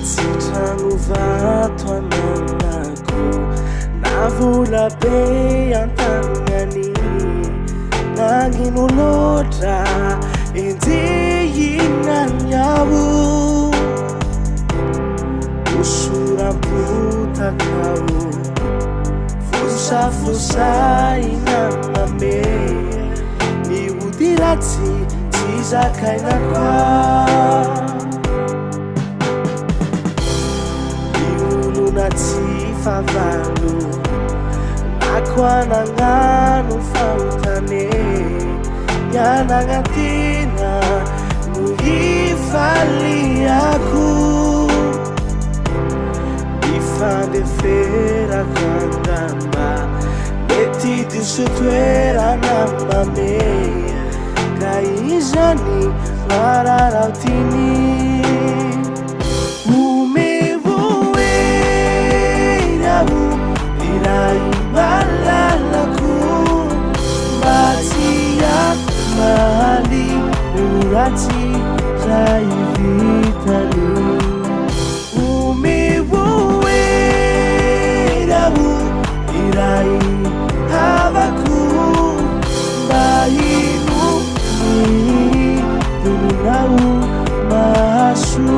Sitragno vato ananako na vola be an-tagnany nagnino loatra endehinany aho osoram-potakao fosafosaina mame miody ratsy tsy zakainako tsy favalo ako anagnano fantane ianagnatina no hifaliako ifandeferako angamba mety diso toerana mame ka izany mararaotiny irai malalako batia mali uraty ray vitany umevoeraho irai havako bahino ni dunau masu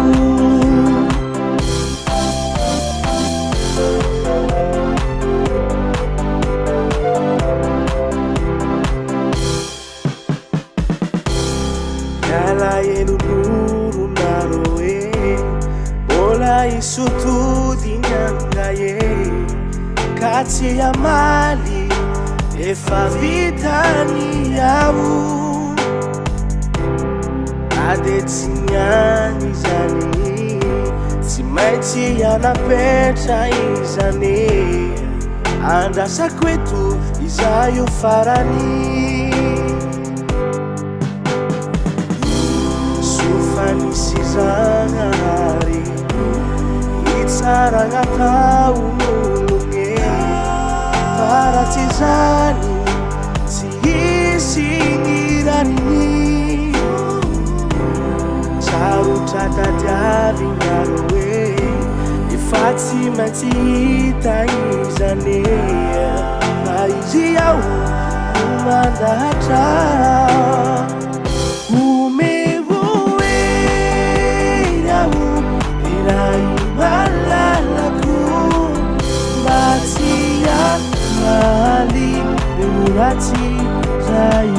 Nuru naroe bola isutudinyangaye kati ya mali efa vitani yahu adetinyani zani simaiti yanapetra izane andasa kwetu izayo farani nisizangari itsaragna taunulunge paratizani tsy isingiranini sarotratadiavingaroe ifatsy matsita izane na izy aho mandahatra irai malalako batia mali uraty ray